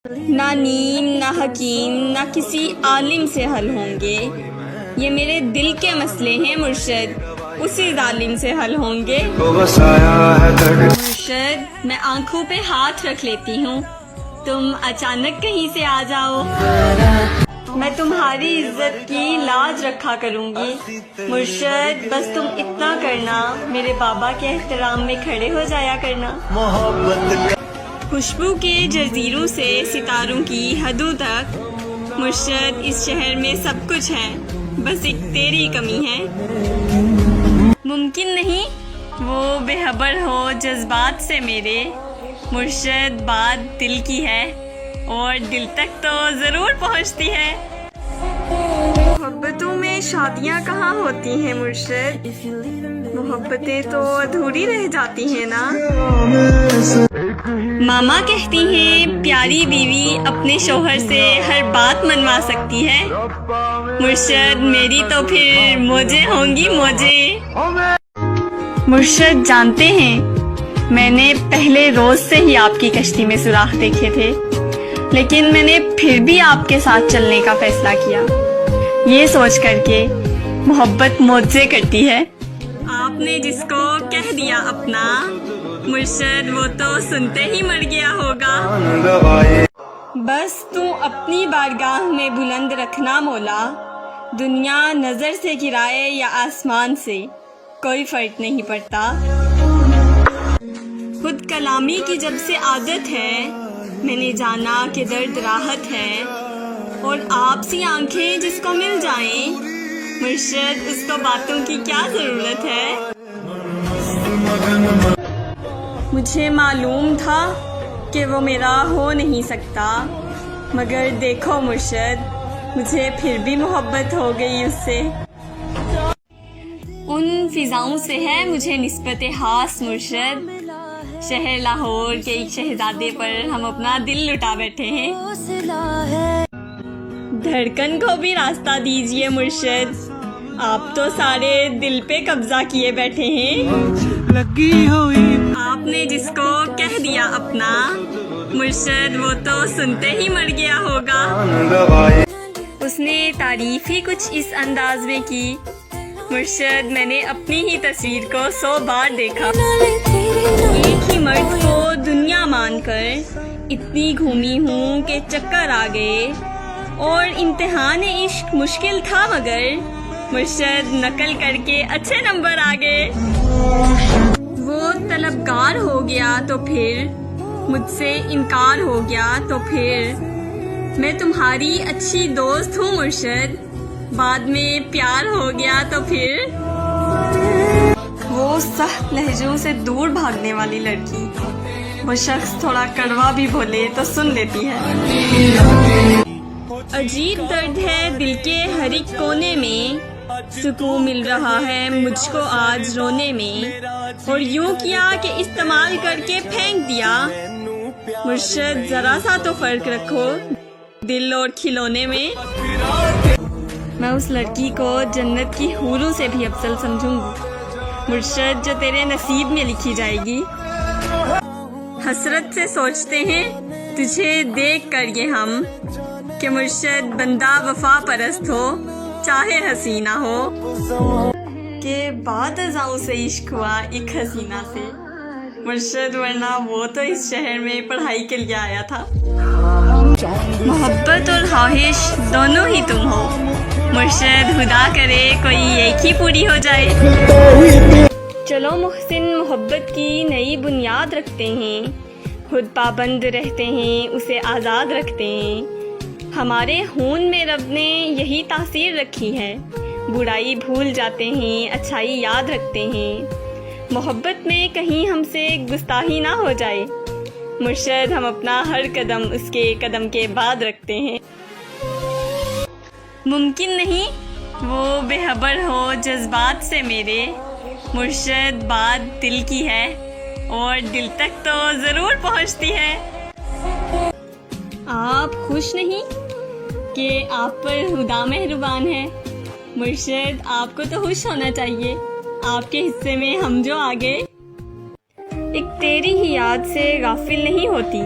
ना नीम ना हकीम ना किसी आलिम से हल होंगे। ये मेरे दिल के मसले हैं मुर्शद, उसी जालिम से हल होंगे। मुर्शद, मैं आंखों पे हाथ रख लेती हूँ, तुम अचानक कहीं से आ जाओ। मैं तुम्हारी इज्जत की लाज रखा करूँगी। मुर्शद, बस तुम इतना करना, मेरे बाबा के एहतराम में खड़े हो जाया करना। खुशबू के जजीरों से सितारों की हदों तक मुर्शद, इस शहर में सब कुछ है, बस एक तेरी कमी है। मुमकिन नहीं वो बेखबर हो जज्बात से मेरे। मुर्शद, बात दिल की है और दिल तक तो ज़रूर पहुंचती है। मोहब्बतों में शादियां कहाँ होती हैं मुर्शद, मोहब्बतें तो अधूरी रह जाती हैं ना। मामा कहती हैं प्यारी बीवी अपने शौहर से हर बात मनवा सकती है। मुर्शद, मेरी तो फिर मौजें होंगी मौजें। मुर्शद, जानते हैं मैंने पहले रोज से ही आपकी कश्ती में सुराख देखे थे, लेकिन मैंने फिर भी आपके साथ चलने का फैसला किया, ये सोच करके मोहब्बत मौजें करती है। आपने जिसको कह दिया अपना, मुर्शद, वो तो सुनते ही मर गया होगा। बस तू अपनी बारगाह में बुलंद रखना मौला, दुनिया नजर से गिराए या आसमान से, कोई फर्क नहीं पड़ता। खुद कलामी की जब से आदत है, मैंने जाना कि दर्द राहत है, और आपसी आंखें जिसको मिल जाएं, मुर्शद, उसको बातों की क्या जरूरत है। मुझे मालूम था कि वो मेरा हो नहीं सकता, मगर देखो मुर्शद, मुझे फिर भी मोहब्बत हो गई उससे। उन फिजाओं से है मुझे निस्बत हास मुर्शद, शहर लाहौर के एक शहजादे पर हम अपना दिल लुटा बैठे हैं। धड़कन को भी रास्ता दीजिए मुर्शद, आप तो सारे दिल पे कब्जा किए बैठे हैं। लगी हुई आपने जिसको कह दिया अपना, मुर्शद, वो तो सुनते ही मर गया होगा। उसने तारीफ ही कुछ इस अंदाज में की, मुर्शद, मैंने अपनी ही तस्वीर को 100 बार देखा। एक ही मर्द को दुनिया मानकर इतनी घूमी हूँ कि चक्कर आ गए, और इम्तिहान इश्क मुश्किल था, मगर मुर्शद, नकल करके अच्छे नंबर आ गए। वो तलबगार हो गया तो फिर, मुझसे इनकार हो गया तो फिर, मैं तुम्हारी अच्छी दोस्त हूँ मुर्शद, बाद में प्यार हो गया तो फिर। वो सख्त लहजों से दूर भागने वाली लड़की, वो शख्स थोड़ा कड़वा भी बोले तो सुन लेती है। अजीब दर्द है दिल के हर एक कोने में, सुकून मिल रहा है मुझको आज रोने में, और यूं किया कि इस्तेमाल करके फेंक दिया। मुर्शद, जरा सा तो फर्क रखो दिल और खिलौने में। मैं उस लड़की को जन्नत की हूरों से भी अफजल समझूंगी मुर्शद, जो तेरे नसीब में लिखी जाएगी। हसरत से सोचते हैं तुझे देख कर ये हम, कि मुर्शद, बंदा वफा परस्त हो चाहे हसीना हो, के बाद अज़ाओं से इश्क हुआ एक हसीना से। मुर्शद, वरना वो तो इस शहर में पढ़ाई के लिए आया था। मोहब्बत और ख्वाहिश दोनों ही तुम हो मुर्शद, खुदा करे कोई एक ही पूरी हो जाए। चलो मुहसिन, मोहब्बत की नई बुनियाद रखते हैं, खुद पाबंद रहते हैं उसे आज़ाद रखते हैं। हमारे खून में रब ने यही तासीर रखी है, बुराई भूल जाते हैं अच्छाई याद रखते हैं। मोहब्बत में कहीं हमसे गुस्ताही ना हो जाए मुर्शद, हम अपना हर कदम उसके कदम के बाद रखते हैं। मुमकिन नहीं वो बेखबर हो जज्बात से मेरे। मुर्शद, बात दिल की है और दिल तक तो ज़रूर पहुंचती है। आप खुश नहीं कि आप पर खुदा मेहरबान है मुर्शद, आपको तो खुश होना चाहिए, आपके हिस्से में हम जो आ गए। एक तेरी ही याद से गाफिल नहीं होती,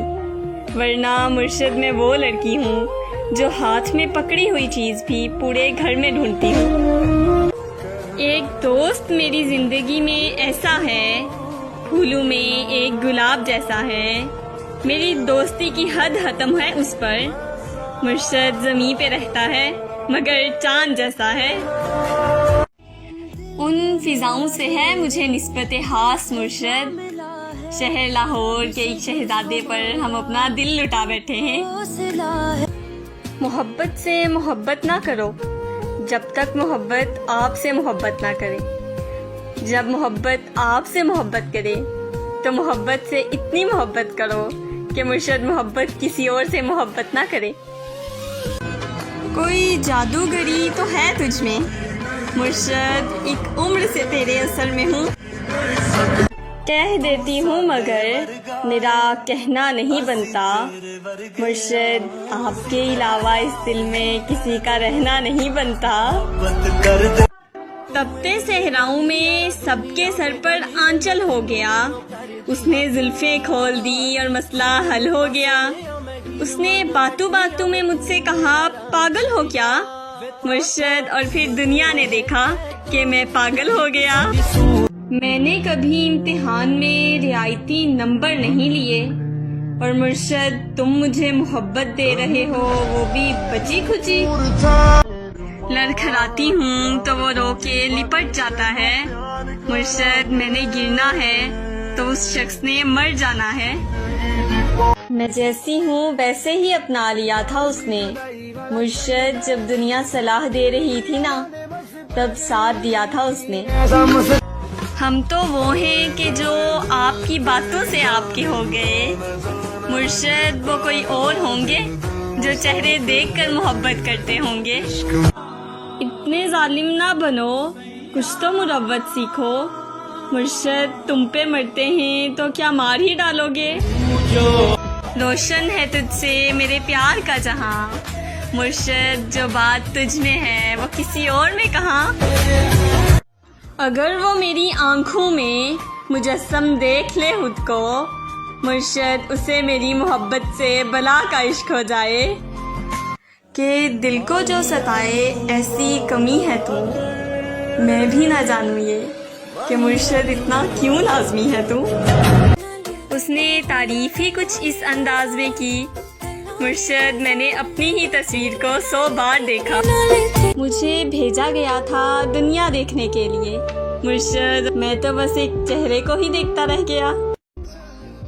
वरना मुर्शिद मैं वो लड़की हूँ जो हाथ में पकड़ी हुई चीज़ भी पूरे घर में ढूंढती हूँ। एक दोस्त मेरी ज़िंदगी में ऐसा है, फूलों में एक गुलाब जैसा है। मेरी दोस्ती की हद खत्म है उस पर। मुर्शिद ज़मीं पे रहता है मगर चांद जैसा है। उन फिजाओं से है मुझे निस्बत हास मुर्शिद। शहर लाहौर के एक शहजादे पर हम अपना दिल लुटा बैठे हैं। मोहब्बत से मोहब्बत ना करो जब तक मोहब्बत आपसे मोहब्बत ना करे। जब मोहब्बत आपसे मोहब्बत करे तो मोहब्बत से इतनी मोहब्बत करो कि मुर्शिद मोहब्बत किसी और से मोहब्बत ना करे। कोई जादूगरी तो है तुझ में मुर्शिद, एक उम्र से तेरे असर में हूँ। कह देती हूँ मगर मेरा कहना नहीं बनता। मुर्शिद, आपके अलावा इस दिल में किसी का रहना नहीं बनता। तपते सहराओं में सबके सर पर आंचल हो गया। उसने जुल्फें खोल दी और मसला हल हो गया। उसने बातों बातों में मुझसे कहा, पागल हो क्या मुर्शिद? और फिर दुनिया ने देखा कि मैं पागल हो गया। मैंने कभी इम्तिहान में रियायती नंबर नहीं लिए और मुर्शिद तुम मुझे मोहब्बत दे रहे हो, वो भी बची खुची। लड़खड़ाती हूँ तो वो रो के लिपट जाता है। मुर्शिद, मैंने गिरना है तो उस शख्स ने मर जाना है। मैं जैसी हूँ वैसे ही अपना लिया था उसने। मुर्शिद, जब दुनिया सलाह दे रही थी ना तब साथ दिया था उसने। हम तो वो हैं कि जो आपकी बातों से आपके हो गए। मुर्शिद, वो कोई और होंगे जो चेहरे देखकर मोहब्बत करते होंगे। इतने जालिम ना बनो, कुछ तो मुरव्वत सीखो। मुर्शिद, तुम पे मरते हैं तो क्या मार ही डालोगे? रोशन है तुझसे मेरे प्यार का जहां। मुर्शिद, जो बात तुझ में है वो किसी और में कहाँ। अगर वो मेरी आंखों में मुजस्सम देख ले खुद को, मुर्शिद, उसे मेरी मोहब्बत से बला का इश्क हो जाए। कि दिल को जो सताए ऐसी कमी है तू, मैं भी ना जानूं ये कि मुर्शिद इतना क्यों लाजमी है तू। उसने तारीफ ही कुछ इस अंदाज में की, मुर्शिद, मैंने अपनी ही तस्वीर को 100 बार देखा। मुझे भेजा गया था दुनिया देखने के लिए। मुर्शिद, मैं तो बस एक चेहरे को ही देखता रह गया।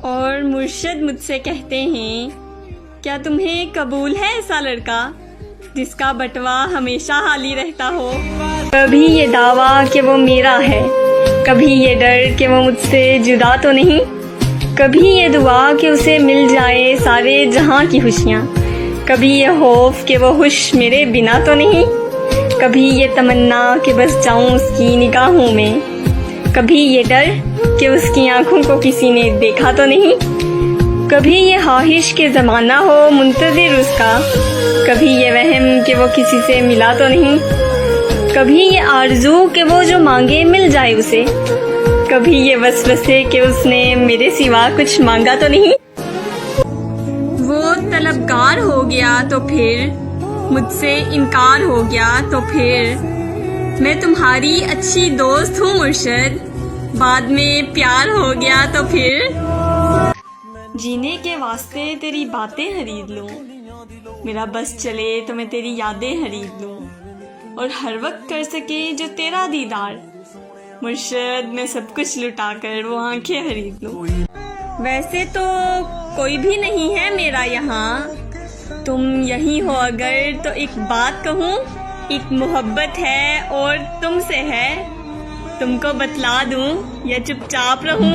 और मुर्शिद मुझसे कहते हैं, क्या तुम्हें कबूल है ऐसा लड़का जिसका बटवा हमेशा खाली रहता हो? कभी ये दावा कि वो मेरा है, कभी ये डर कि वो मुझसे जुदा तो नहीं, कभी ये दुआ कि उसे मिल जाए सारे जहां की खुशियाँ, कभी ये खौफ कि वो खुश मेरे बिना तो नहीं, कभी ये तमन्ना कि बस जाऊं उसकी निगाहों में, कभी ये डर कि उसकी आंखों को किसी ने देखा तो नहीं, कभी ये ख्वाहिश के ज़माना हो मुंतज़िर उसका, कभी ये वहम कि वो किसी से मिला तो नहीं, कभी ये आरज़ू कि वो जो मांगे मिल जाए उसे, कभी ये वसवसे कि उसने मेरे सिवा कुछ मांगा तो नहीं। वो तलबगार हो गया तो फिर, मुझसे इनकार हो गया तो फिर, मैं तुम्हारी अच्छी दोस्त हूँ मुर्शिद, बाद में प्यार हो गया तो फिर। जीने के वास्ते तेरी बातें खरीद लूँ, मेरा बस चले तो मैं तेरी यादें खरीद लूँ, और हर वक्त कर सके जो तेरा दीदार। मुर्शिद, मैं सब कुछ लुटा कर वो आंखें खरीद लूँ। वैसे तो कोई भी नहीं है मेरा यहाँ, तुम यही हो अगर तो एक बात कहूँ, एक मोहब्बत है और तुमसे है, तुमको बतला दूँ या चुपचाप रहूँ।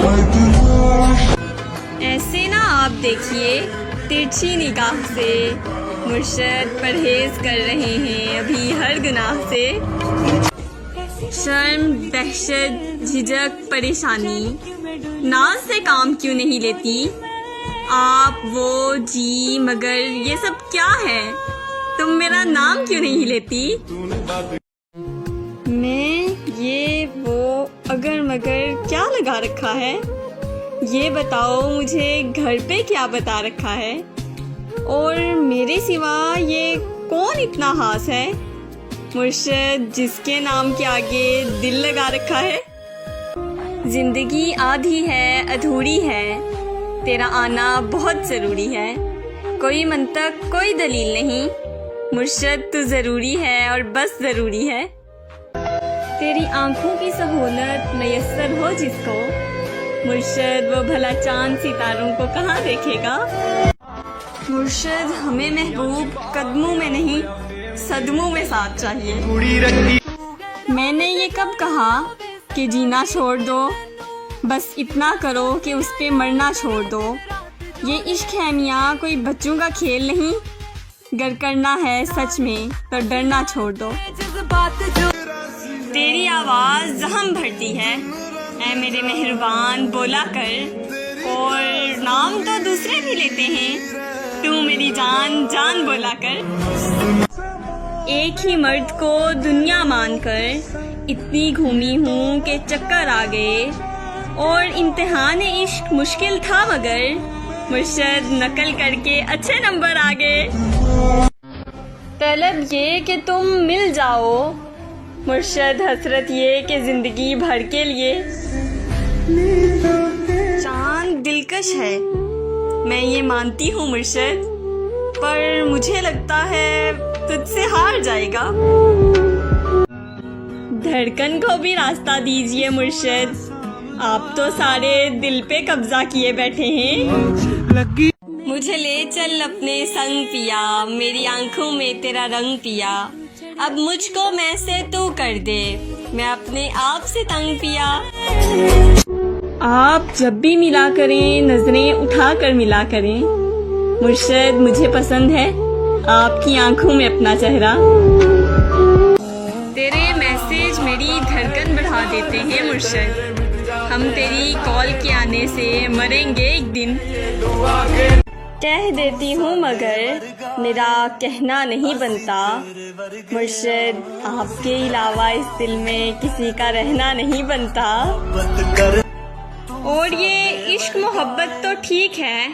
ऐसे ना आप देखिए तिरछी निगाह से, मुर्शिद परहेज कर रहे हैं अभी हर गुनाह से। शर्म, दहशत, झिझक, परेशानी, नाज से काम क्यों नहीं लेती आप? वो जी मगर ये सब क्या है? तुम मेरा नाम क्यों नहीं लेती? मैं ये वो अगर मगर क्या लगा रखा है? ये बताओ मुझे घर पे क्या बता रखा है? और मेरे सिवा ये कौन इतना खास है मुर्शद जिसके नाम के आगे दिल लगा रखा है। जिंदगी आधी है अधूरी है, तेरा आना बहुत ज़रूरी है। कोई मंतक कोई दलील नहीं, मुर्शद तू ज़रूरी है और बस ज़रूरी है। तेरी आंखों की सहूलत मयस्सर हो जिसको, मुर्शद वो भला चांद सितारों को कहाँ देखेगा। मुर्शद हमें महबूब कदमों में नहीं सदमों में साथ चाहिए। मैंने ये कब कहा कि जीना छोड़ दो, बस इतना करो कि उस पे मरना छोड़ दो। ये इश्क है मियाँ कोई बच्चों का खेल नहीं, गर करना है सच में तो डरना छोड़ दो। तेरी आवाज़ जहम भरती है ऐ मेरे मेहरबान बोला कर, और नाम तो दूसरे भी लेते हैं तू मेरी जान जान बोला कर। एक ही मर्द को दुनिया मानकर इतनी घूमी हूँ कि चक्कर आ गए, और इम्तिहान इश्क मुश्किल था मगर मुर्शद नकल करके अच्छे नंबर आ गए। तलब ये कि तुम मिल जाओ, मुर्शद हसरत ये कि जिंदगी भर के लिए। चांद दिलकश है मैं ये मानती हूँ मुर्शद, पर मुझे लगता है तुझसे हार जाएगा। धड़कन को भी रास्ता दीजिए मुर्शद, आप तो सारे दिल पे कब्जा किए बैठे हैं। मुझे ले चल अपने संग पिया, मेरी आंखों में तेरा रंग पिया। अब मुझको मैं से तू कर दे, मैं अपने आप से तंग पिया। आप जब भी मिला करें नजरें उठा कर मिला करें, मुर्शद मुझे पसंद है आपकी आंखों में अपना चेहरा। तेरे मैसेज मेरी धड़कन बढ़ा देते हैं मुर्शद, हम तेरी कॉल के आने से मरेंगे एक दिन। कह देती हूँ मगर मेरा कहना नहीं बनता, मुर्शद आपके अलावा इस दिल में किसी का रहना नहीं बनता। और ये इश्क मोहब्बत तो ठीक है,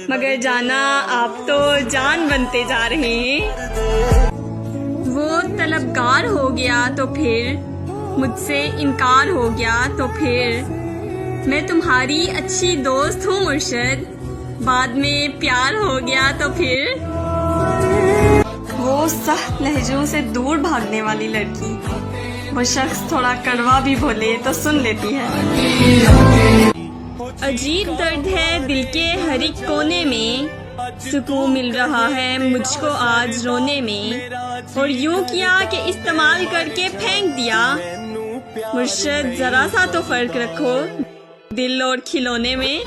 मगर जाना आप तो जान बनते जा रहे हैं। वो तलबगार हो गया तो फिर मुझसे इनकार हो गया तो फिर, मैं तुम्हारी अच्छी दोस्त हूँ मुर्शद, बाद में प्यार हो गया तो फिर। वो सख्त लहजों से दूर भागने वाली लड़की, वो शख्स थोड़ा कड़वा भी बोले तो सुन लेती है। अजीब दर्द है दिल के हर एक कोने में, सुकून मिल रहा है मुझको आज रोने में, और यूं किया कि इस्तेमाल करके फेंक दिया। मुर्शद जरा सा तो फर्क रखो दिल और खिलौने में।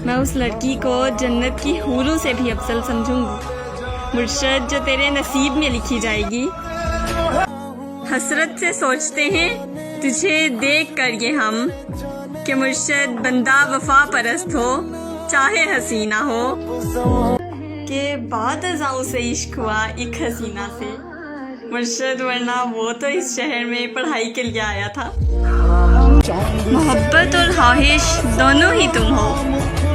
मैं उस लड़की को जन्नत की हूरों से भी अफजल समझूंगी मुर्शद, जो तेरे नसीब में लिखी जाएगी। हसरत से सोचते हैं तुझे देख कर ये हम, कि मुर्शद बंदा वफा परस्त हो चाहे हसीना हो। के बाद अज़ाओं से इश्क हुआ एक हसीना से, मुर्शद वरना वो तो इस शहर में पढ़ाई के लिए आया था। मोहब्बत और ख्वाहिश दोनों ही तुम हो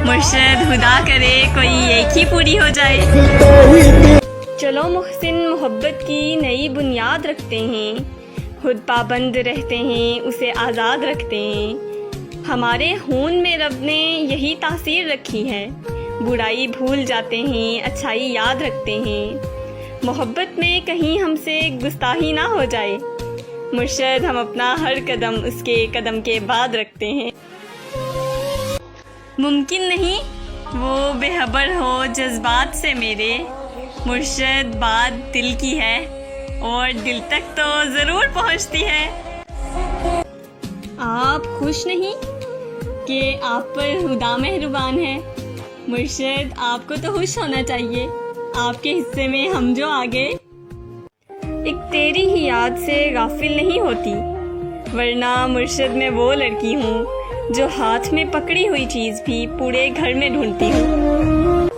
मुर्शद, खुदा करे कोई एक ही पूरी हो जाए। चलो मुहसिन मोहब्बत की नई बुनियाद रखते हैं, खुद पाबंद रहते हैं उसे आज़ाद रखते हैं। हमारे खून में रब ने यही तासीर रखी है, बुराई भूल जाते हैं अच्छाई याद रखते हैं। मोहब्बत में कहीं हमसे गुस्ताही ना हो जाए, मुर्शद हम अपना हर कदम उसके कदम के बाद रखते हैं। मुमकिन नहीं वो बेखबर हो जज्बात से मेरे, मुर्शद बात दिल की है और दिल तक तो ज़रूर पहुंचती है। आप खुश नहीं कि आप पर खुदा मेहरबान है, मुर्शद आपको तो खुश होना चाहिए, आपके हिस्से में हम जो आ गए। एक तेरी ही याद से गाफिल नहीं होती, वरना मुर्शद में वो लड़की हूँ जो हाथ में पकड़ी हुई चीज़ भी पूरे घर में ढूंढती हूँ।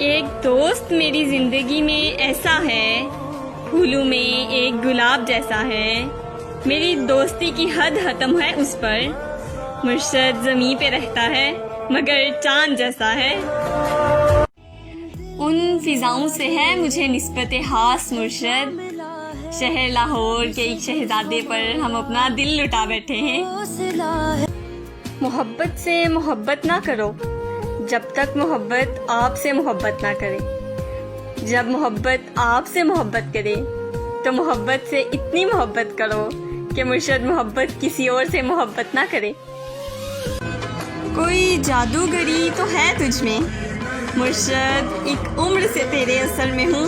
एक दोस्त मेरी ज़िंदगी में ऐसा है, फूलों में एक गुलाब जैसा है, मेरी दोस्ती की हद खत्म है उस पर। मुर्शद ज़मीं पे रहता है मगर चांद जैसा है। फिजाओं से है मुझे निस्बत हास मुर्शद। शहर लाहौर के एक शहजादे पर हम अपना दिल लुटा बैठे हैं। मोहब्बत से मोहब्बत ना करो जब तक मोहब्बत आपसे मोहब्बत ना करे। जब मोहब्बत आपसे मोहब्बत करे तो मोहब्बत से इतनी मोहब्बत करो कि मुर्शद मोहब्बत किसी और से मोहब्बत ना करे। कोई जादूगरी तो है तुझ में मुर्शद, एक उम्र से तेरे असर में हूँ।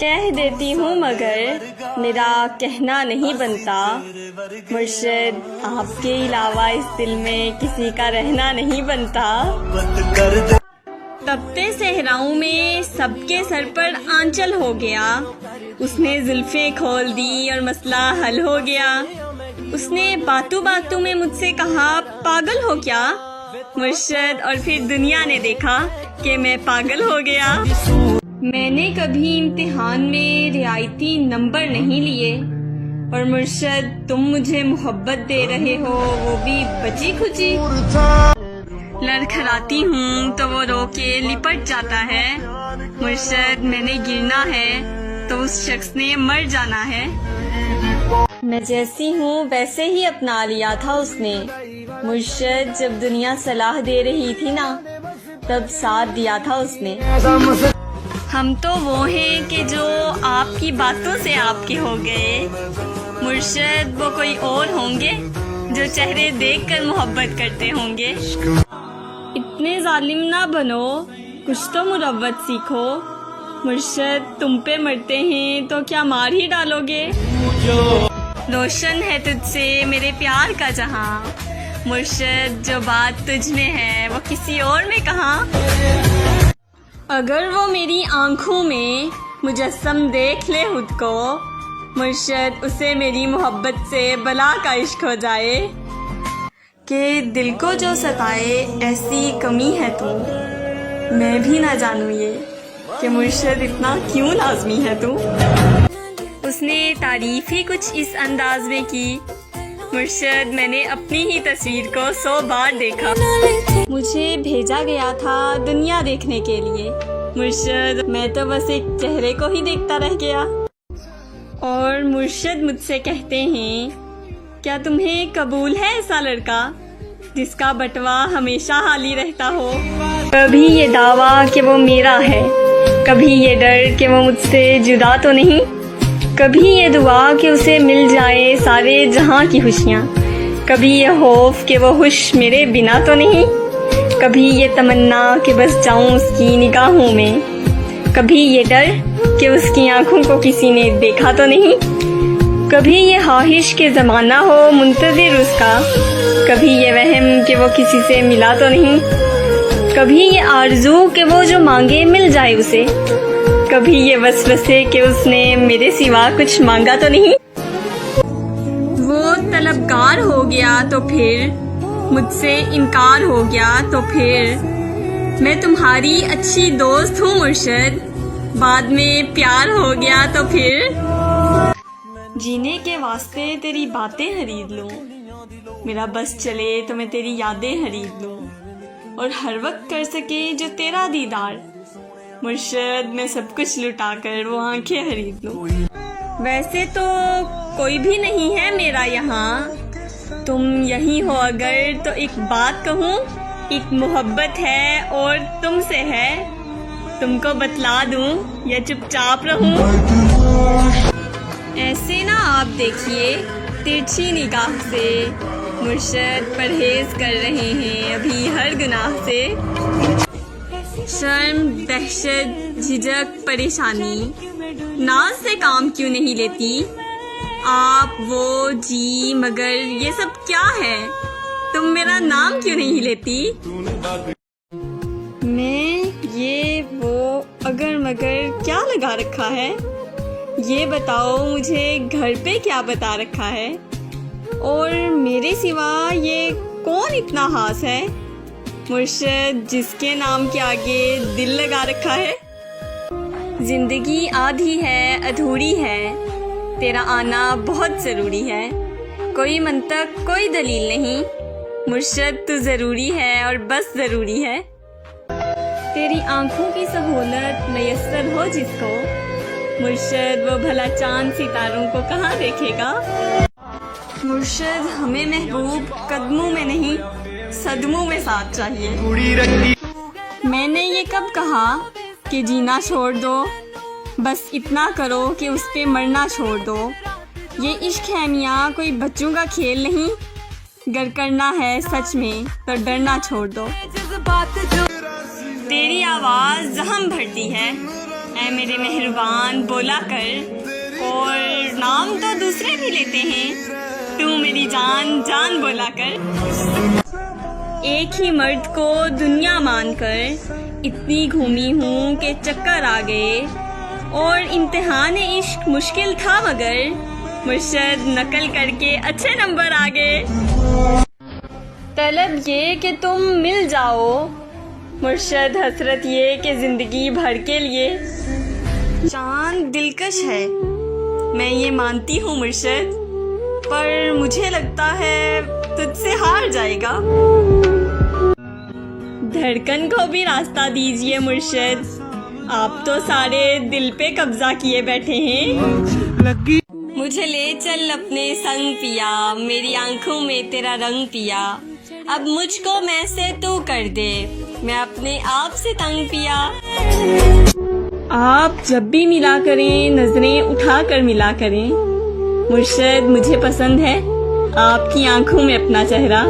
कह देती हूँ मगर मेरा कहना नहीं बनता मुर्शद, आपके अलावा इस दिल में किसी का रहना नहीं बनता। तपते सहराओं में सबके सर पर आंचल हो गया, उसने जुल्फें खोल दी और मसला हल हो गया। उसने बातों बातों में मुझसे कहा पागल हो क्या मुर्शद, और फिर दुनिया ने देखा कि मैं पागल हो गया। मैंने कभी इम्तिहान में रियायती नंबर नहीं लिए और मुर्शद तुम मुझे मोहब्बत दे रहे हो, वो भी बची खुची। लड़खड़ाती हूँ तो वो रो के लिपट जाता है मुर्शद, मैंने गिरना है तो उस शख्स ने मर जाना है। मैं जैसी हूँ वैसे ही अपना लिया था उसने मुर्शद, जब दुनिया सलाह दे रही थी ना तब साथ दिया था उसने। हम तो वो हैं कि जो आपकी बातों से आपके हो गए मुर्शद, वो कोई और होंगे जो चेहरे देखकर मोहब्बत करते होंगे। इतने जालिम ना बनो, कुछ तो मुरव्वत सीखो मुर्शद, तुम पे मरते हैं तो क्या मार ही डालोगे। रोशन है तुझसे मेरे प्यार का जहां मुर्शद, जो बात तुझ में है वो किसी और में कहाँ। अगर वो मेरी आंखों में मुजस्सम देख ले खुद को मुर्शद, उसे मेरी मोहब्बत से बला का इश्क हो जाए। कि दिल को जो सताए ऐसी कमी है तू, मैं भी ना जानूं ये कि मुर्शद इतना क्यों लाजमी है तू। उसने तारीफ ही कुछ इस अंदाज में की मुर्शद, मैंने अपनी ही तस्वीर को 100 बार देखा। मुझे भेजा गया था दुनिया देखने के लिए मुर्शद, मैं तो बस एक चेहरे को ही देखता रह गया। और मुर्शद मुझसे कहते हैं क्या तुम्हें कबूल है ऐसा लड़का जिसका बटवा हमेशा हाली रहता हो। कभी ये दावा कि वो मेरा है, कभी ये डर कि वो मुझसे जुदा तो नहीं, कभी ये दुआ कि उसे मिल जाए सारे जहां की खुशियाँ, कभी ये खौफ कि वो खुश मेरे बिना तो नहीं, कभी ये तमन्ना कि बस जाऊं उसकी निगाहों में, कभी ये डर कि उसकी आंखों को किसी ने देखा तो नहीं, कभी ये ख्वाहिश के ज़माना हो मुंतज़िर उसका, कभी ये वहम कि वो किसी से मिला तो नहीं, कभी ये आरज़ू कि वो जो मांगे मिल जाए उसे, कभी ये वसवसे कि उसने मेरे सिवा कुछ मांगा तो नहीं। वो तलबगार हो गया तो फिर मुझसे इनकार हो गया तो फिर, मैं तुम्हारी अच्छी दोस्त हूँ मुर्शद, बाद में प्यार हो गया तो फिर। जीने के वास्ते तेरी बातें खरीद लूँ, मेरा बस चले तो मैं तेरी यादें खरीद लूँ, और हर वक्त कर सके जो तेरा दीदार मुर्शद, मैं सब कुछ लुटा कर वो आंखें खरीद लूँ। वैसे तो कोई भी नहीं है मेरा यहाँ, तुम यही हो अगर तो एक बात कहूँ, एक मोहब्बत है और तुमसे है, तुमको बतला दूँ या चुपचाप रहूँ। ऐसे ना आप देखिए तिरछी निगाह से मुर्शद, परहेज कर रहे हैं अभी हर गुनाह से। शर्म, दहशत, झिझक, परेशानी, नाज से काम क्यों नहीं लेती आप, वो जी, मगर ये सब क्या है, तुम मेरा नाम क्यों नहीं लेती। मैं ये वो अगर मगर क्या लगा रखा है, ये बताओ मुझे घर पे क्या बता रखा है, और मेरे सिवा ये कौन इतना खास है मुर्शद जिसके नाम के आगे दिल लगा रखा है। जिंदगी आधी है अधूरी है, तेरा आना बहुत ज़रूरी है, कोई मंतक कोई दलील नहीं मुर्शद, तू ज़रूरी है और बस ज़रूरी है। तेरी आंखों की सहूलत मैसर हो जिसको, मुर्शद वो भला चांद सितारों को कहाँ देखेगा। मुर्शद हमें महबूब कदमों में नहीं सदमों में साथ चाहिए। मैंने ये कब कहा कि जीना छोड़ दो, बस इतना करो कि उस पे मरना छोड़ दो। ये इश्क है मियाँ कोई बच्चों का खेल नहीं, गर करना है सच में तो डरना छोड़ दो। तेरी आवाज़ जहम भरती है ऐ मेरे मेहरबान बोला कर, और नाम तो दूसरे भी लेते हैं तू मेरी जान जान बोला कर। एक ही मर्द को दुनिया मानकर इतनी घूमी हूँ कि चक्कर आ गए, और इम्तिहान इश्क मुश्किल था मगर मुर्शद नकल करके अच्छे नंबर आ गए। तलब ये कि तुम मिल जाओ, मुर्शद हसरत ये कि जिंदगी भर के लिए। चांद दिलकश है मैं ये मानती हूँ मुर्शद, पर मुझे लगता है तुझसे हार जाएगा। धड़कन को भी रास्ता दीजिए मुर्शद, आप तो सारे दिल पे कब्जा किए बैठे हैं। मुझे ले चल अपने संग पिया, मेरी आंखों में तेरा रंग पिया। अब मुझको मैं से तू कर दे, मैं अपने आप से तंग पिया। आप जब भी मिला करें नजरें उठा कर मिला करें, मुर्शद मुझे पसंद है आपकी आंखों में अपना चेहरा।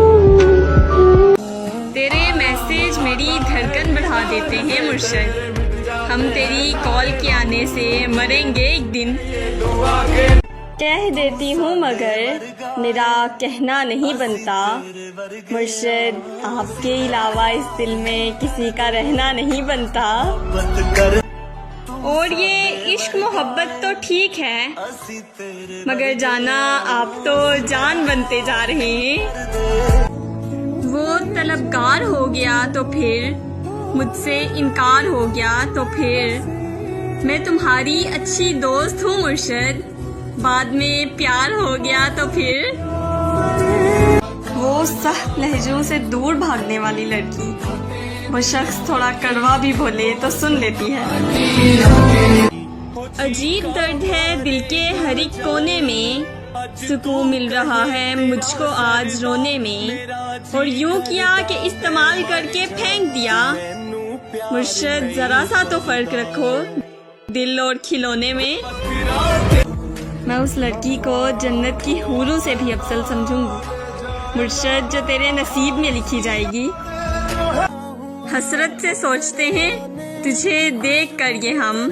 तेरे मैसेज मेरी धड़कन बढ़ा देते हैं मुर्शद, हम तेरी कॉल के आने से मरेंगे एक दिन। कह देती हूँ मगर मेरा कहना नहीं बनता, मुर्शद आपके अलावा इस दिल में किसी का रहना नहीं बनता। और ये इश्क मोहब्बत तो ठीक है, मगर जाना आप तो जान बनते जा रहे हैं। वो तलबगार हो गया तो फिर, मुझसे इनकार हो गया तो फिर, मैं तुम्हारी अच्छी दोस्त हूँ मुर्शद, बाद में प्यार हो गया तो फिर। वो सख्त लहजों से दूर भागने वाली लड़की, वो शख्स थोड़ा कड़वा भी बोले तो सुन लेती है। अजीब दर्द है दिल के हर एक कोने में, सुकून मिल रहा है मुझको आज रोने में, और यूं किया कि इस्तेमाल करके फेंक दिया। मुर्शद जरा सा तो फर्क रखो दिल और खिलौने में। मैं उस लड़की को जन्नत की हूरों से भी अफजल समझूंगी मुर्शद, जो तेरे नसीब में लिखी जाएगी। हसरत से सोचते हैं तुझे देख कर ये हम,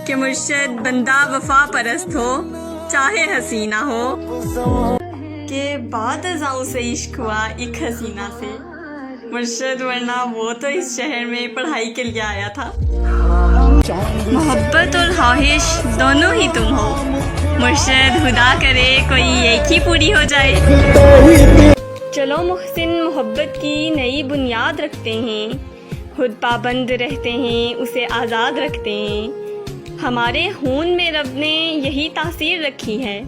कि मुर्शद बंदा वफा परस्त हो चाहे हसीना हो। के बाद अज़ाओं से इश्क हुआ एक हसीना से, मुर्शद वरना वो तो इस शहर में पढ़ाई के लिए आया था। मोहब्बत और ख्वाहिश दोनों ही तुम हो मुर्शद, खुदा करे कोई एक ही पूरी हो जाए। चलो मुहसिन मोहब्बत की नई बुनियाद रखते हैं, खुद पाबंद रहते हैं उसे आज़ाद रखते हैं। हमारे खून में रब ने यही तासीर रखी है,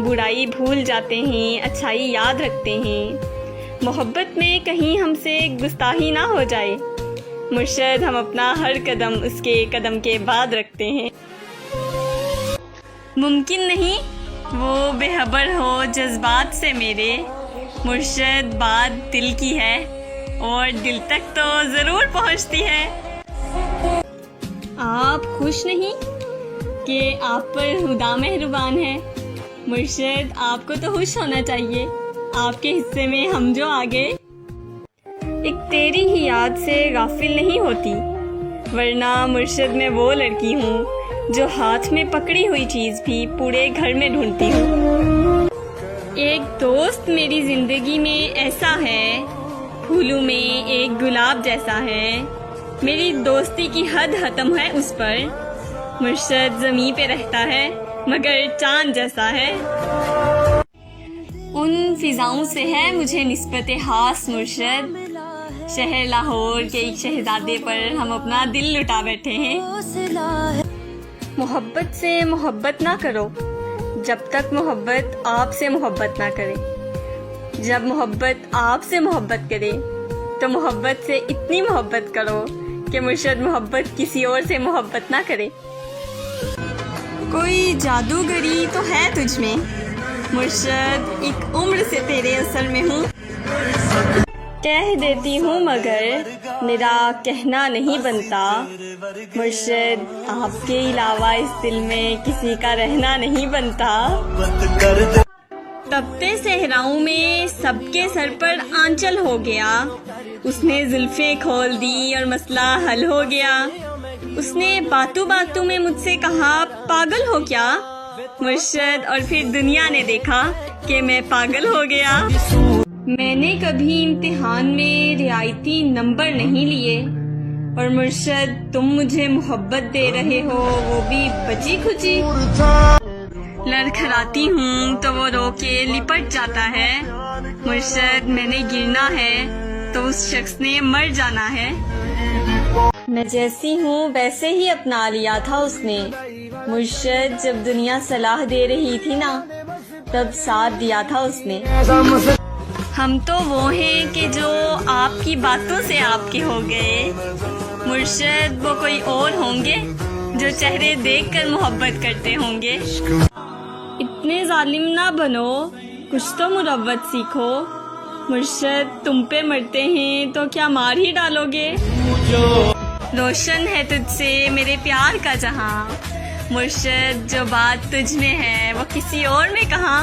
बुराई भूल जाते हैं अच्छाई याद रखते हैं। मोहब्बत में कहीं हमसे गुस्ताही ना हो जाए मुर्शद, हम अपना हर कदम उसके कदम के बाद रखते हैं। मुमकिन नहीं वो बेखबर हो जज्बात से मेरे, मुर्शद बात दिल की है और दिल तक तो ज़रूर पहुंचती है। आप खुश नहीं कि आप पर खुदा मेहरबान है मुर्शद, आपको तो खुश होना चाहिए, आपके हिस्से में हम जो आ गए। एक तेरी ही याद से गाफिल नहीं होती, वरना मुर्शद मैं वो लड़की हूँ जो हाथ में पकड़ी हुई चीज़ भी पूरे घर में ढूंढती हूँ। एक दोस्त मेरी ज़िंदगी में ऐसा है, फूलों में एक गुलाब जैसा है, मेरी दोस्ती की हद खत्म है उस पर। मुर्शद ज़मीं पे रहता है मगर चांद जैसा है। उन फिजाओं से है मुझे निस्बत खास मुर्शद, शहर लाहौर के एक शहजादे पर हम अपना दिल लुटा बैठे हैं। मोहब्बत से मोहब्बत ना करो जब तक मोहब्बत आपसे मोहब्बत ना करे। जब मोहब्बत आपसे मोहब्बत करे तो मोहब्बत से इतनी मोहब्बत करो कि मुर्शद मोहब्बत किसी और से मोहब्बत ना करे। कोई जादूगरी तो है तुझ में मुर्शद, एक उम्र से तेरे असर में हूँ। कह देती हूँ मगर मेरा कहना नहीं बनता मुर्शद, आपके अलावा इस दिल में किसी का रहना नहीं बनता। तपते सहराओं में सबके सर पर आंचल हो गया, उसने जुल्फें खोल दी और मसला हल हो गया। उसने बातों बातों में मुझसे कहा पागल हो क्या मुर्शद, और फिर दुनिया ने देखा कि मैं पागल हो गया। मैंने कभी इम्तिहान में रियायती नंबर नहीं लिए और मुर्शद तुम मुझे मोहब्बत दे रहे हो, वो भी बची खुची। लड़खड़ाती हूँ तो वो रो के लिपट जाता है मुर्शद, मैंने गिरना है तो उस शख्स ने मर जाना है। मैं जैसी हूँ वैसे ही अपना लिया था उसने मुर्शद, जब दुनिया सलाह दे रही थी ना तब साथ दिया था उसने। हम तो वो हैं कि जो आपकी बातों से आपके हो गए मुर्शद, वो कोई और होंगे जो चेहरे देखकर मोहब्बत करते होंगे। इतने जालिम ना बनो, कुछ तो मुरव्वत सीखो मुर्शद, तुम पे मरते हैं तो क्या मार ही डालोगे। रोशन है तुझसे मेरे प्यार का जहां मुर्शद, जो बात तुझ में है वो किसी और में कहाँ।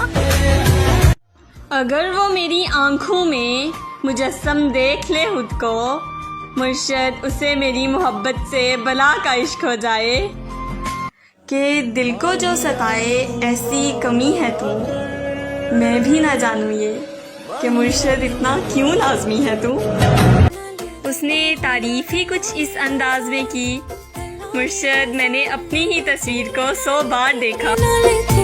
अगर वो मेरी आंखों में मुजस्सम देख ले खुद को मुर्शद, उसे मेरी मोहब्बत से बला का इश्क हो जाए। कि दिल को जो सताए ऐसी कमी है तू, मैं भी ना जानूं ये कि मुर्शद इतना क्यों लाजमी है तू। उसने तारीफ ही कुछ इस अंदाज में की मुर्शद, मैंने अपनी ही तस्वीर को 100 बार देखा।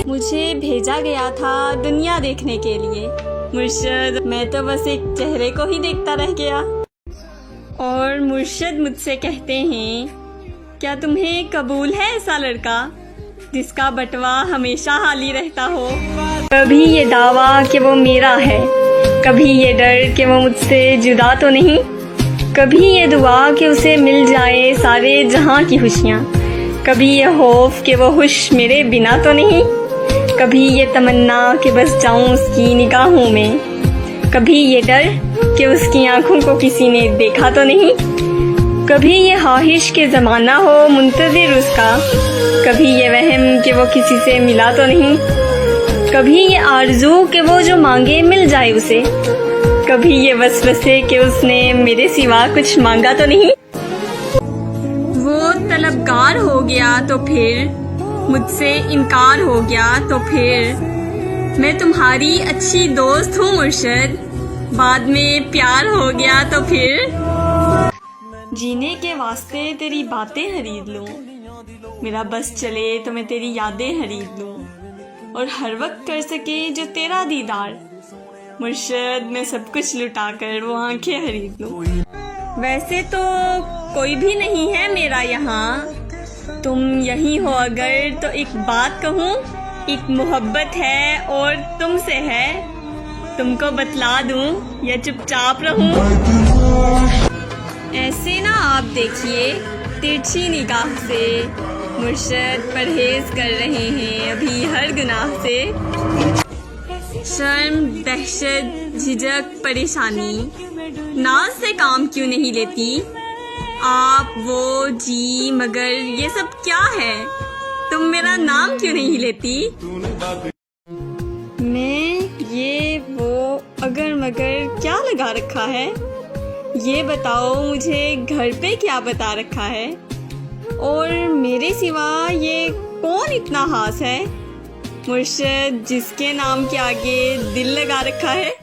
मुझे भेजा गया था दुनिया देखने के लिए मुर्शद, मैं तो बस एक चेहरे को ही देखता रह गया। और मुर्शद मुझसे कहते हैं क्या तुम्हें कबूल है ऐसा लड़का जिसका बटवा हमेशा हाली रहता हो। कभी ये दावा कि वो मेरा है, कभी ये डर कि वो मुझसे जुदा तो नहीं, कभी ये दुआ कि उसे मिल जाए सारे जहां की खुशियाँ, कभी ये खौफ कि वो खुश मेरे बिना तो नहीं, कभी ये तमन्ना कि बस जाऊं उसकी निगाहों में, कभी ये डर कि उसकी आंखों को किसी ने देखा तो नहीं, कभी ये ख्वाहिश के ज़माना हो मुंतज़िर उसका, कभी ये वहम कि वो किसी से मिला तो नहीं, कभी ये आरज़ू कि वो जो मांगे मिल जाए उसे, कभी ये वसवसे कि उसने मेरे सिवा कुछ मांगा तो नहीं। वो तलबगार हो गया तो फिर मुझसे इनकार हो गया तो फिर, मैं तुम्हारी अच्छी दोस्त हूँ मुर्शद, बाद में प्यार हो गया तो फिर। जीने के वास्ते तेरी बातें खरीद लूं, मेरा बस चले तो मैं तेरी यादें खरीद लूं, और हर वक्त कर सके जो तेरा दीदार मुर्शद, मैं सब कुछ लुटाकर वो आंखें खरीद लूं। वैसे तो कोई भी नहीं है मेरा यहाँ, तुम यही हो अगर तो एक बात कहूँ, एक मोहब्बत है और तुमसे है, तुमको बतला दूं या चुपचाप रहूं। ऐसे ना आप देखिए तिरछी निगाह से मुर्शद, परहेज कर रहे हैं अभी हर गुनाह से। शर्म, दहशत, झिझक, परेशानी, नाज से काम क्यों नहीं लेती आप, वो जी मगर ये सब क्या है, तुम मेरा नाम क्यों नहीं लेती। मैं ये वो अगर मगर क्या लगा रखा है, ये बताओ मुझे घर पे क्या बता रखा है, और मेरे सिवा ये कौन इतना खास है मुर्शद जिसके नाम के आगे दिल लगा रखा है।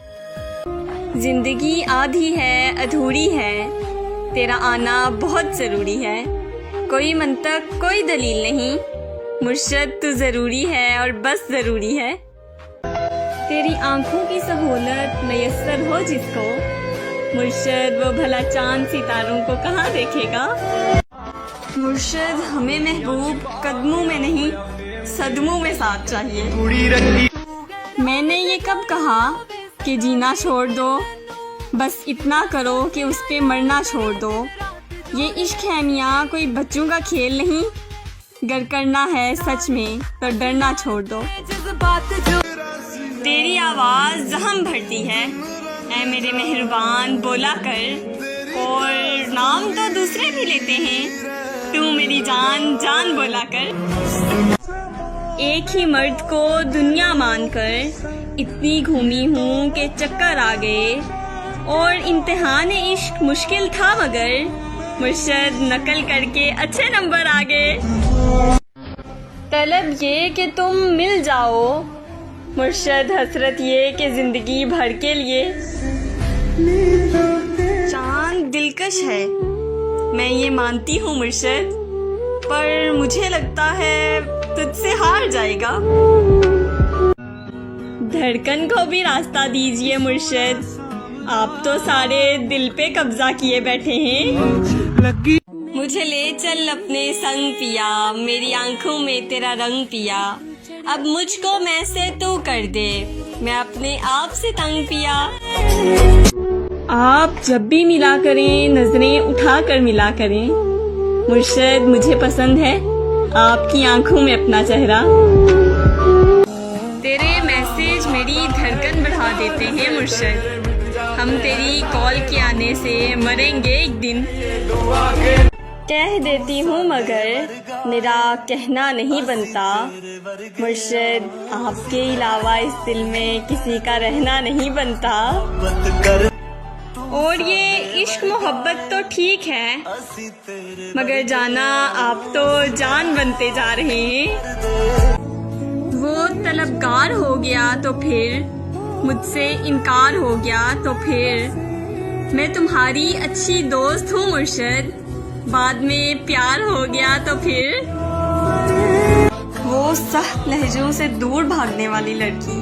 जिंदगी आधी है अधूरी है, तेरा आना बहुत ज़रूरी है, कोई मंतक कोई दलील नहीं मुर्शद, तू ज़रूरी है और बस ज़रूरी है। तेरी आंखों की सहूलत मैसर हो जिसको मुर्शद, वो भला चांद सितारों को कहाँ देखेगा। मुर्शद, हमें महबूब कदमों में नहीं सदमों में साथ चाहिए। मैंने ये कब कहा कि जीना छोड़ दो, बस इतना करो कि उस पे मरना छोड़ दो, ये इश्क है मियाँ कोई बच्चों का खेल नहीं, गर करना है सच में तो डरना छोड़ दो। तेरी आवाज़ जहम भरती है ऐ मेरे मेहरबान बोला कर, और नाम तो दूसरे भी लेते हैं, तू मेरी जान जान बोला कर। एक ही मर्द को दुनिया मानकर इतनी घूमी हूँ कि चक्कर आ गए, और इम्तिहान इश्क मुश्किल था मगर मुर्शद नकल करके अच्छे नंबर आ गए। तलब ये कि तुम मिल जाओ, मुर्शद हसरत ये कि जिंदगी भर के लिए। चांद दिलकश है मैं ये मानती हूँ मुर्शद, पर मुझे लगता है तुझसे हार जाएगा। धड़कन को भी रास्ता दीजिए मुर्शद, आप तो सारे दिल पे कब्जा किए बैठे हैं। मुझे ले चल अपने संग पिया, मेरी आंखों में तेरा रंग पिया, अब मुझको मैं से तू कर दे, मैं अपने आप से तंग पिया। आप जब भी मिला करें नजरें उठा कर मिला करें, मुर्शद मुझे पसंद है आपकी आंखों में अपना चेहरा। तेरे मैसेज मेरी धड़कन बढ़ा देते हैं मुर्शद, हम तेरी कॉल के आने से मरेंगे एक दिन। कह देती हूँ मगर मेरा कहना नहीं बनता, मुर्शद आपके अलावा इस दिल में किसी का रहना नहीं बनता। और ये इश्क मोहब्बत तो ठीक है, मगर जाना आप तो जान बनते जा रहे हैं। वो तलबगार हो गया तो फिर, मुझसे इनकार हो गया तो फिर, मैं तुम्हारी अच्छी दोस्त हूँ मुर्शद, बाद में प्यार हो गया तो फिर। वो सख्त लहजों से दूर भागने वाली लड़की,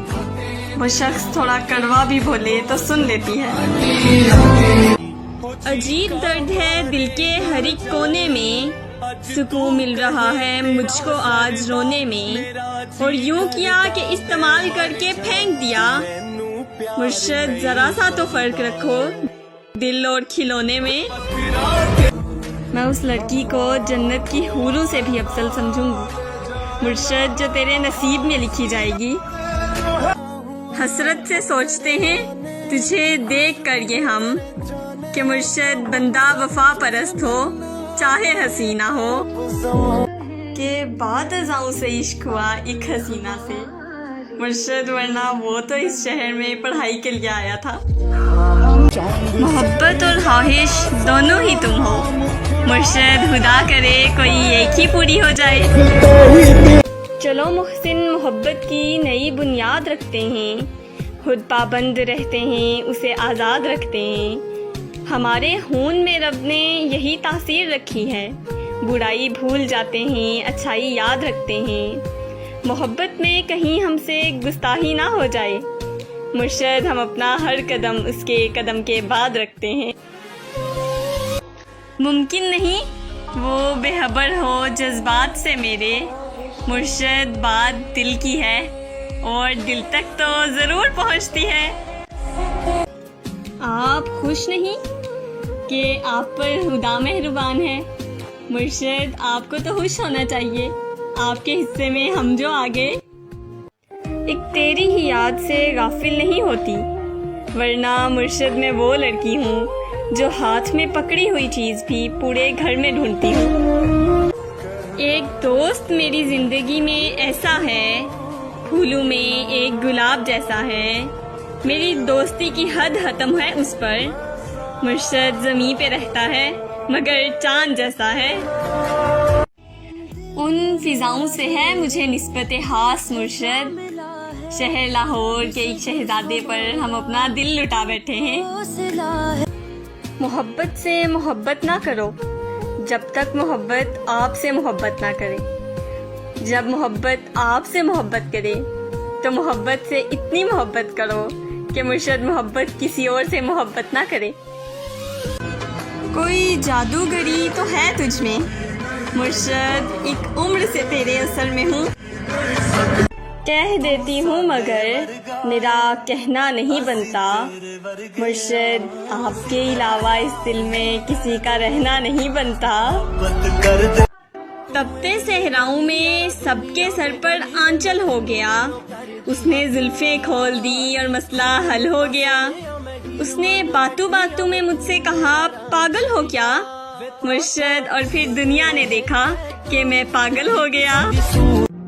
वो शख्स थोड़ा कड़वा भी बोले तो सुन लेती है। अजीब दर्द है दिल के हर एक कोने में, सुकून मिल रहा है मुझको आज रोने में, और यूं किया कि इस्तेमाल करके फेंक दिया। मुर्शद जरा सा तो फर्क रखो दिल और खिलौने में। मैं उस लड़की को जन्नत की हूरों से भी अफजल समझूंगी मुर्शद, जो तेरे नसीब में लिखी जाएगी। हसरत से सोचते हैं तुझे देख कर ये हम, कि मुर्शद बंदा वफा परस्त हो चाहे हसीना हो, के बाद अज़ाओं से इश्क हुआ एक हसीना से मुर्शद, वरना वो तो इस शहर में पढ़ाई के लिए आया था। मोहब्बत और ख्वाहिश दोनों ही तुम हो मुर्शद, खुदा करे कोई एक ही पूरी हो जाए। चलो मुहसिन मोहब्बत की नई बुनियाद रखते हैं, खुद पाबंद रहते हैं उसे आज़ाद रखते हैं। हमारे खून में रब ने यही तासीर रखी है, बुराई भूल जाते हैं अच्छाई याद रखते हैं। मोहब्बत में कहीं हमसे गुस्ताही ना हो जाए मुर्शद, हम अपना हर कदम उसके कदम के बाद रखते हैं। मुमकिन नहीं वो बेखबर हो जज्बात से मेरे, मुर्शद बात दिल की है और दिल तक तो ज़रूर पहुंचती है। आप खुश नहीं कि आप पर खुदा मेहरबान है मुर्शद, आपको तो खुश होना चाहिए, आपके हिस्से में हम जो आ गए। एक तेरी ही याद से गाफिल नहीं होती, वरना मुर्शद मैं वो लड़की हूँ जो हाथ में पकड़ी हुई चीज़ भी पूरे घर में ढूंढती हूँ। एक दोस्त मेरी ज़िंदगी में ऐसा है, फूलों में एक गुलाब जैसा है, मेरी दोस्ती की हद खत्म है उस पर, मुर्शद ज़मीं पे रहता है मगर चांद जैसा है। उन फिजाओं से है मुझे निस्बत खास मुर्शद, शहर लाहौर के एक शहजादे पर हम अपना दिल लुटा बैठे हैं। मोहब्बत से मोहब्बत ना करो जब तक मोहब्बत आपसे मोहब्बत ना करे, जब मोहब्बत आपसे मोहब्बत करे तो मोहब्बत से इतनी मोहब्बत करो कि मुर्शद मोहब्बत किसी और से मोहब्बत ना करे। कोई जादूगरी तो है तुझ में मुर्शद, एक उम्र से तेरे असर में हूँ। कह देती हूँ मगर मेरा कहना नहीं बनता। मुर्शिद आपके अलावा इस दिल में किसी का रहना नहीं बनता। तपते सहराओं में सबके सर पर आंचल हो गया। उसने जुल्फें खोल दी और मसला हल हो गया। उसने बातों बातों में मुझसे कहा, पागल हो क्या मुर्शिद? और फिर दुनिया ने देखा कि मैं पागल हो गया।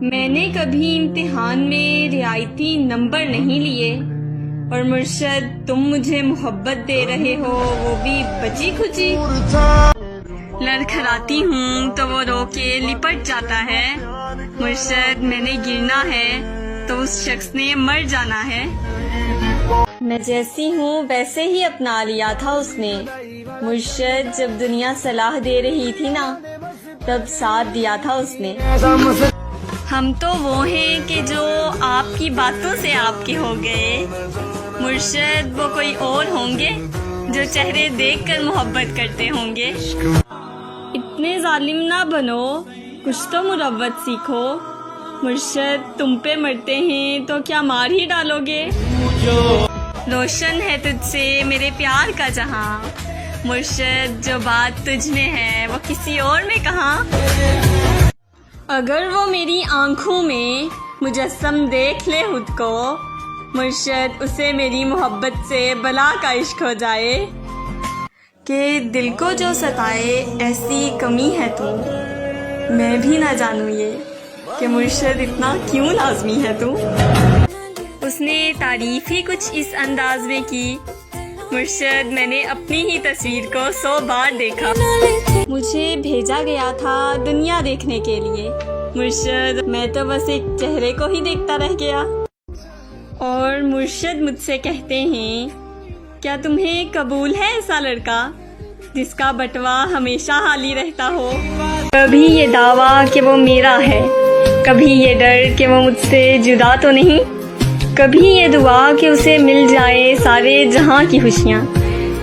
मैंने कभी इम्तिहान में रियायती नंबर नहीं लिए और मुर्शिद तुम मुझे मोहब्बत दे रहे हो, वो भी बची खुची। लड़खड़ाती हूँ तो वो रो के लिपट जाता है। मुर्शिद मैंने गिरना है तो उस शख्स ने मर जाना है। मैं जैसी हूँ वैसे ही अपना लिया था उसने। मुर्शिद जब दुनिया सलाह दे रही थी ना, तब साथ दिया था उसने। हम तो वो हैं कि जो आपकी बातों से आपके हो गए। मुर्शिद वो कोई और होंगे जो चेहरे देखकर मोहब्बत करते होंगे। इतने जालिम ना बनो, कुछ तो मुरव्वत सीखो। मुर्शिद तुम पे मरते हैं तो क्या मार ही डालोगे? रोशन है तुझसे मेरे प्यार का जहां। मुर्शिद जो बात तुझ में है वो किसी और में कहाँ? अगर वो मेरी आंखों में मुजस्सम देख ले खुद को, मुर्शिद उसे मेरी मोहब्बत से बला का इश्क हो जाए। कि दिल को जो सताए ऐसी कमी है तू, मैं भी ना जानूं ये कि मुर्शिद इतना क्यों लाजमी है तू। उसने तारीफ ही कुछ इस अंदाज में की, मुर्शिद मैंने अपनी ही तस्वीर को 100 बार देखा। मुझे भेजा गया था दुनिया देखने के लिए, मुर्शिद मैं तो बस एक चेहरे को ही देखता रह गया। और मुर्शिद मुझसे कहते हैं, क्या तुम्हें कबूल है ऐसा लड़का जिसका बटवा हमेशा हाली रहता हो? कभी ये दावा कि वो मेरा है, कभी ये डर कि वो मुझसे जुदा तो नहीं, कभी ये दुआ कि उसे मिल जाए सारे जहां की खुशियाँ,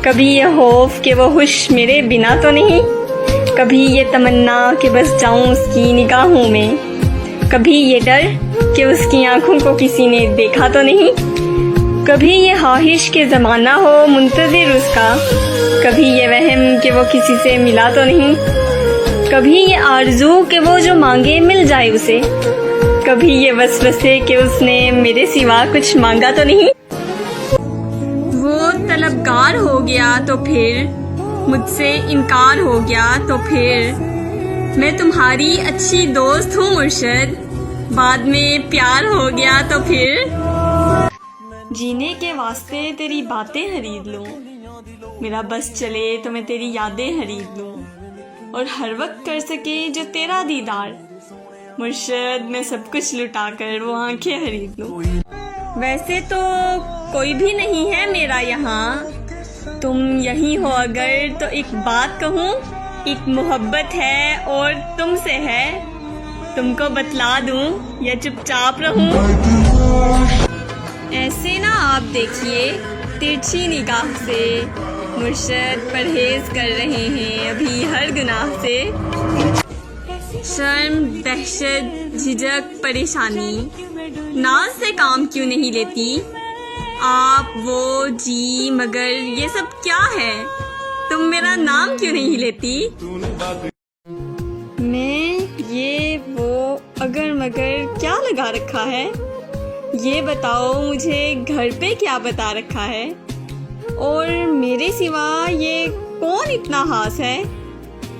कभी ये खौफ कि वो खुश मेरे बिना तो नहीं, कभी ये तमन्ना कि बस जाऊं उसकी निगाहों में, कभी ये डर कि उसकी आंखों को किसी ने देखा तो नहीं, कभी ये ख्वाहिश के ज़माना हो मुंतज़िर उसका, कभी ये वहम कि वो किसी से मिला तो नहीं, कभी ये आरज़ू कि वो जो मांगे मिल जाए उसे, कभी ये वसवसे कि उसने मेरे सिवा कुछ मांगा तो नहीं। वो तलबगार हो गया तो फिर, मुझसे इनकार हो गया तो फिर, मैं तुम्हारी अच्छी दोस्त हूँ मुर्शिद, बाद में प्यार हो गया तो फिर। जीने के वास्ते तेरी बातें खरीद लूं, मेरा बस चले तो मैं तेरी यादें खरीद लूं, और हर वक्त कर सके जो तेरा दीदार, मुर्शिद मैं सब कुछ लुटा कर वो आंखें खरीद लूं। वैसे तो कोई भी नहीं है मेरा यहाँ, तुम यहीं हो अगर तो एक बात कहूँ, एक मोहब्बत है और तुमसे है, तुमको बतला दूं या चुपचाप रहूं? ऐसे ना आप देखिए तिरछी निगाह से, मुर्शिद परहेज कर रहे हैं अभी हर गुनाह से। शर्म, दहशत, झिझक, परेशानी, नाज से काम क्यों नहीं लेती आप? वो जी मगर ये सब क्या है? तुम मेरा नाम क्यों नहीं लेती? मैं ये वो अगर मगर क्या लगा रखा है? ये बताओ मुझे घर पे क्या बता रखा है? और मेरे सिवा ये कौन इतना खास है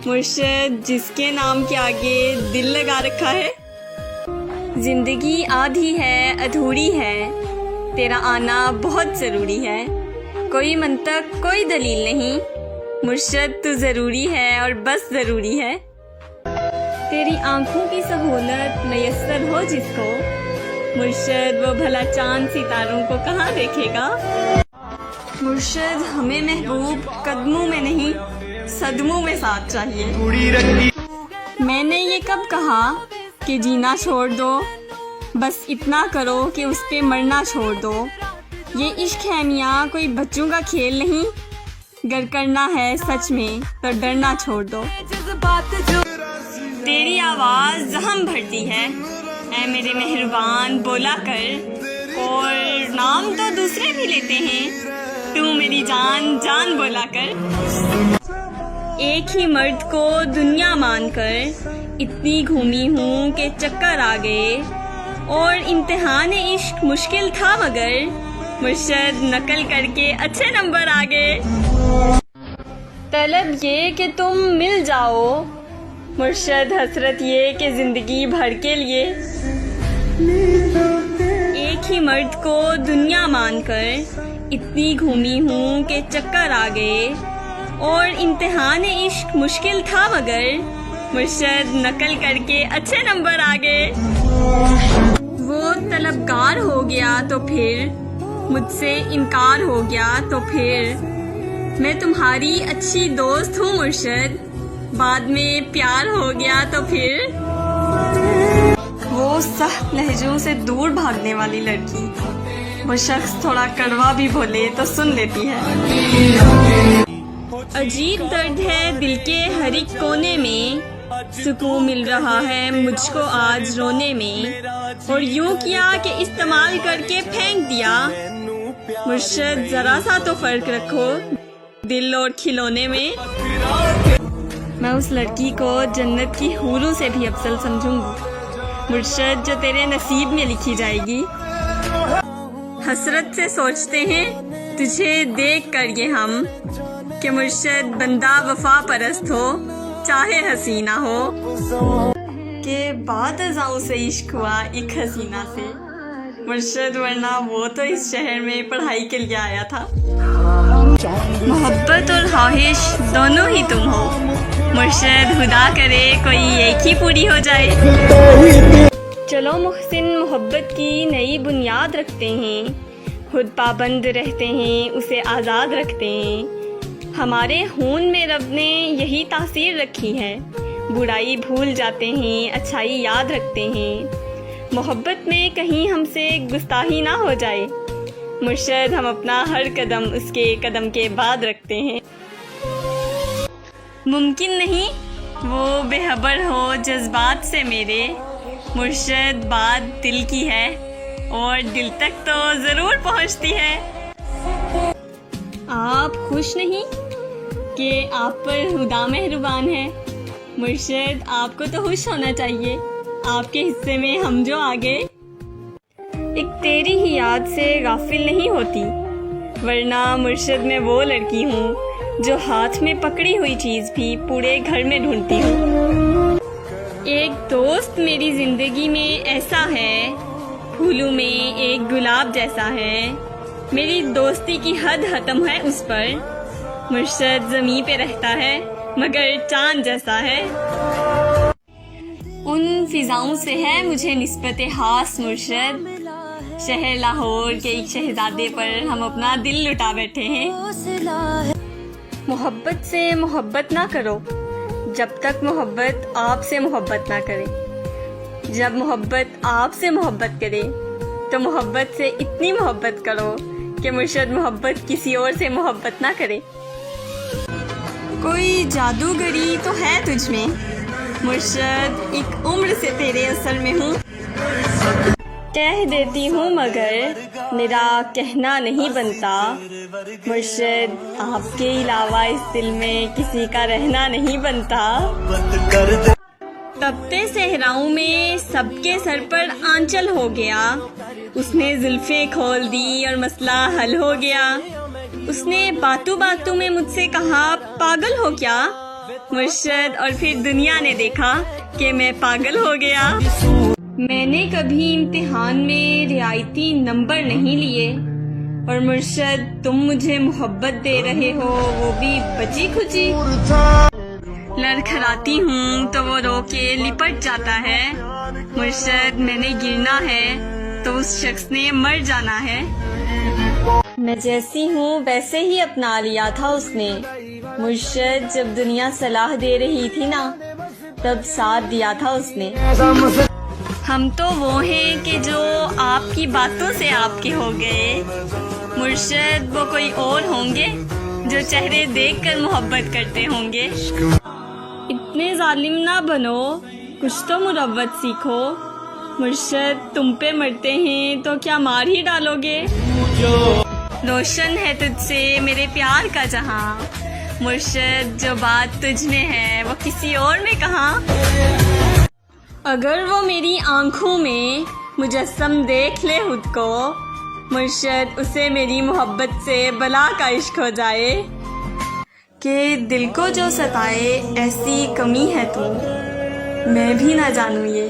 मुर्शिद जिसके नाम के आगे दिल लगा रखा है? जिंदगी आधी है अधूरी है, तेरा आना बहुत ज़रूरी है, कोई मंतक कोई दलील नहीं, मुर्शिद तू ज़रूरी है और बस ज़रूरी है। तेरी आंखों की सहूलत मयस्सर हो जिसको, मुर्शिद वो भला चांद सितारों को कहाँ देखेगा? मुर्शिद हमें महबूब कदमों में नहीं सदमों में साथ चाहिए। मैंने ये कब कहा कि जीना छोड़ दो, बस इतना करो कि उस पे मरना छोड़ दो। ये इश्क है मियाँ कोई बच्चों का खेल नहीं, गर करना है सच में तो डरना छोड़ दो। तेरी आवाज़ जहम भरती है, ऐ मेरे मेहरबान बोला कर, और नाम तो दूसरे भी लेते हैं, तू मेरी जान जान बोला कर। एक ही मर्द को दुनिया मानकर इतनी घूमी हूँ कि चक्कर आ गए, और इम्तिहान इश्क मुश्किल था मगर मुर्शद नकल करके अच्छे नंबर आ गए। तलब ये कि तुम मिल जाओ, मुर्शद हसरत ये कि जिंदगी भर के लिए। एक ही मर्द को दुनिया मानकर इतनी घूमी हूँ कि चक्कर आ गए, और इम्तिहान इश्क मुश्किल था मगर मुर्शद नकल करके अच्छे नंबर आ गए। वो तलबगार हो गया तो फिर मुझसे इनकार हो गया, तो फिर मैं तुम्हारी अच्छी दोस्त हूँ मुर्शद, बाद में प्यार हो गया तो फिर। वो सख्त लहजों से दूर भागने वाली लड़की, वो शख्स थोड़ा कड़वा भी बोले तो सुन लेती है। अजीब दर्द है दिल के हर एक कोने में, सुकून मिल रहा है मुझको आज रोने में, और यूं किया कि इस्तेमाल करके फेंक दिया। मुर्शद जरा सा तो फर्क रखो दिल और खिलौने में। मैं उस लड़की को जन्नत की हूरों से भी अफजल समझूंगी मुर्शद, जो तेरे नसीब में लिखी जाएगी। हसरत से सोचते हैं तुझे देख कर ये हम, कि मुर्शद बंदा वफा परस्त हो चाहे हसीना हो, के बाद अज़ाओं से इश्क हुआ एक हसीना से मुर्शद, वरना वो तो इस शहर में पढ़ाई के लिए आया था। मोहब्बत और ख्वाहिश दोनों ही तुम हो मुर्शद, खुदा करे कोई एक ही पूरी हो जाए। चलो मुहसिन मोहब्बत की नई बुनियाद रखते हैं, खुद पाबंद रहते हैं उसे आज़ाद रखते हैं। हमारे खून में रब ने यही तासीर रखी है, बुराई भूल जाते हैं अच्छाई याद रखते हैं। मोहब्बत में कहीं हमसे गुस्ताही ना हो जाए मुर्शद, हम अपना हर कदम उसके कदम के बाद रखते हैं। मुमकिन नहीं वो बेखबर हो जज्बात से मेरे, मुर्शद बात दिल की है और दिल तक तो ज़रूर पहुंचती है। आप खुश नहीं कि आप पर खुदा मेहरबान है मुर्शद, आपको तो खुश होना चाहिए, आपके हिस्से में हम जो आ गए। एक तेरी ही याद से गाफिल नहीं होती, वरना मुर्शद मैं वो लड़की हूँ जो हाथ में पकड़ी हुई चीज़ भी पूरे घर में ढूंढती हूँ। एक दोस्त मेरी ज़िंदगी में ऐसा है, फूलों में एक गुलाब जैसा है, मेरी दोस्ती की हद खत्म है उस पर। मुर्शद ज़मीं पे रहता है मगर चांद जैसा है। उन फिजाओं से है मुझे निस्बत हास मुर्शद, शहर लाहौर के एक शहजादे पर हम अपना दिल लुटा बैठे हैं। मोहब्बत से मोहब्बत ना करो जब तक मोहब्बत आपसे मोहब्बत ना करे। जब मोहब्बत आपसे मोहब्बत करे तो मोहब्बत से इतनी मोहब्बत करो कि मुर्शद मोहब्बत किसी और से मोहब्बत ना करे। कोई जादूगरी तो है तुझ में मुर्शद, एक उम्र से तेरे असर में हूँ। कह देती हूँ मगर मेरा कहना नहीं बनता मुर्शद, आपके अलावा इस दिल में किसी का रहना नहीं बनता। तपते सहराओं में सबके सर पर आंचल हो गया, उसने जुल्फें खोल दी और मसला हल हो गया। उसने बातों बातों में मुझसे कहा पागल हो क्या मुर्शद, और फिर दुनिया ने देखा कि मैं पागल हो गया। मैंने कभी इम्तिहान में रियायती नंबर नहीं लिए, और मुर्शद तुम मुझे मोहब्बत दे रहे हो वो भी बची खुची। लड़खड़ाती हूँ तो वो रो के लिपट जाता है मुर्शद, मैंने गिरना है तो उस शख्स ने मर जाना है। मैं जैसी हूँ वैसे ही अपना लिया था उसने मुर्शद, जब दुनिया सलाह दे रही थी ना तब साथ दिया था उसने। हम तो वो हैं कि जो आपकी बातों से आपके हो गए मुर्शद, वो कोई और होंगे जो चेहरे देखकर मोहब्बत करते होंगे। इतने जालिम ना बनो, कुछ तो मुरव्वत सीखो मुर्शद तुम पे मरते हैं तो क्या मार ही डालोगे? रोशन है तुझसे मेरे प्यार का जहां, मुर्शद जो बात तुझ में है वो किसी और में कहाँ। अगर वो मेरी आंखों में मुजस्सम देख ले खुद को, मुर्शद उसे मेरी मोहब्बत से बला का इश्क हो जाए। कि दिल को जो सताए ऐसी कमी है तू, मैं भी ना जानूं ये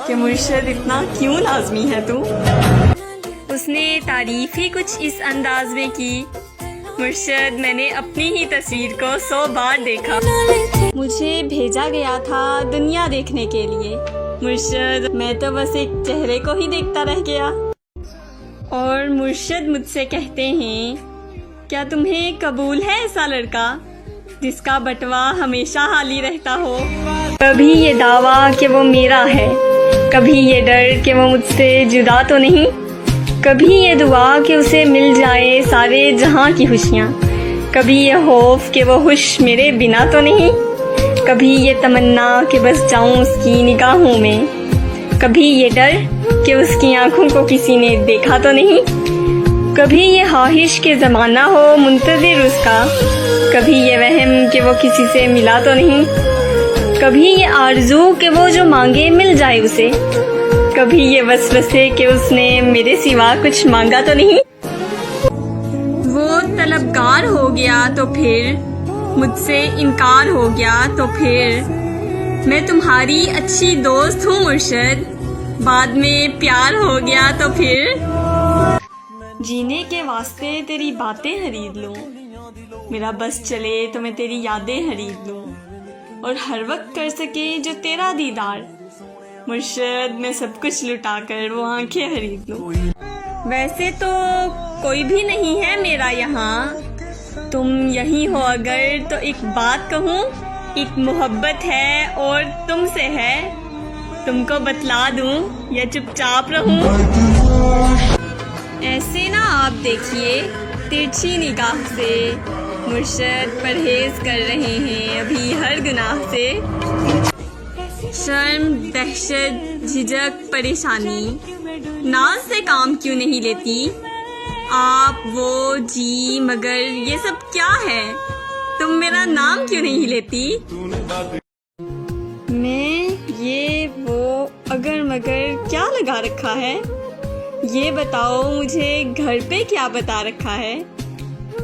कि मुर्शद इतना क्यों लाजमी है तू। उसने तारीफ ही कुछ इस अंदाज में की, मुर्शद मैंने अपनी ही तस्वीर को 100 बार देखा। मुझे भेजा गया था दुनिया देखने के लिए, मुर्शद मैं तो बस एक चेहरे को ही देखता रह गया। और मुर्शद मुझसे कहते हैं, क्या तुम्हें कबूल है ऐसा लड़का जिसका बटवा हमेशा खाली रहता हो? कभी ये दावा कि वो मेरा है, कभी ये डर कि वो मुझसे जुदा तो नहीं, कभी ये दुआ कि उसे मिल जाए सारे जहां की खुशियाँ, कभी ये खौफ कि वो खुश मेरे बिना तो नहीं, कभी ये तमन्ना कि बस जाऊं उसकी निगाहों में, कभी ये डर कि उसकी आंखों को किसी ने देखा तो नहीं, कभी ये ख्वाहिश के ज़माना हो मुंतज़िर उसका, कभी ये वहम कि वो किसी से मिला तो नहीं, कभी ये आरज़ू कि वो जो मांगे मिल जाए उसे, कभी ये वसवसे कि उसने मेरे सिवा कुछ मांगा तो नहीं। वो तलबगार हो गया तो फिर, मुझसे इनकार हो गया तो फिर, मैं तुम्हारी अच्छी दोस्त हूँ मुर्शद, बाद में प्यार हो गया तो फिर। जीने के वास्ते तेरी बातें खरीद लूं, मेरा बस चले तो मैं तेरी यादें खरीद लूं, और हर वक्त कर सके जो तेरा दीदार, मुर्शद मैं सब कुछ लुटा कर वो आंखें खरीद लूं। वैसे तो कोई भी नहीं है मेरा यहाँ, तुम यहीं हो अगर तो एक बात कहूँ, एक मोहब्बत है और तुमसे है, तुमको बतला दूं या चुपचाप रहूं। ऐसे ना आप देखिए तिरछी निगाह से, मुर्शद परहेज कर रहे हैं अभी हर गुनाह से। शर्म, दहशत, झिझक, परेशानी, नाज से काम क्यों नहीं लेती आप? वो जी मगर ये सब क्या है? तुम मेरा नाम क्यों नहीं लेती? मैं ये वो अगर मगर क्या लगा रखा है? ये बताओ मुझे घर पे क्या बता रखा है?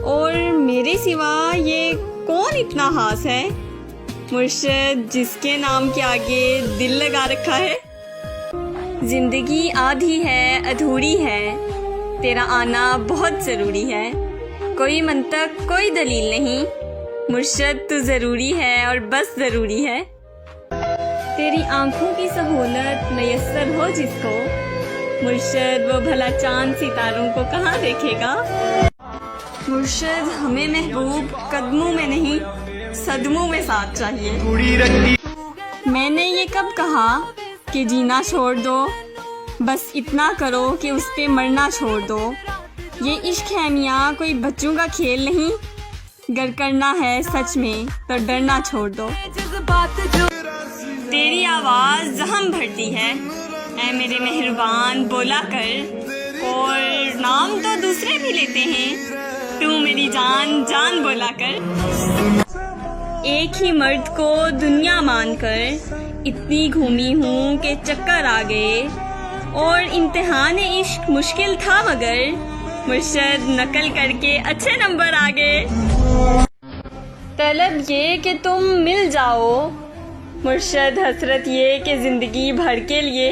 और मेरे सिवा ये कौन इतना खास है मुर्शद जिसके नाम के आगे दिल लगा रखा है? जिंदगी आधी है अधूरी है, तेरा आना बहुत ज़रूरी है, कोई मंतक कोई दलील नहीं, मुर्शद तू ज़रूरी है और बस ज़रूरी है। तेरी आंखों की सहूलत मयस्सर हो जिसको, मुर्शद वो भला चांद सितारों को कहाँ देखेगा? मुर्शद हमें महबूब कदमों में नहीं सदमों में साथ चाहिए। मैंने ये कब कहा कि जीना छोड़ दो, बस इतना करो कि उस पे मरना छोड़ दो। ये इश्क है मियाँ कोई बच्चों का खेल नहीं, गर करना है सच में तो डरना छोड़ दो। तेरी आवाज़ जहम भरती है ऐ मेरे मेहरबान बोला कर, और नाम तो दूसरे भी लेते हैं तू मेरी जान जान बोला कर। एक ही मर्द को दुनिया मानकर इतनी घूमी हूँ कि चक्कर आ गए, और इम्तिहान इश्क मुश्किल था मगर मुर्शद नकल करके अच्छे नंबर आ गए। तलब ये कि तुम मिल जाओ, मुर्शद हसरत ये कि जिंदगी भर के लिए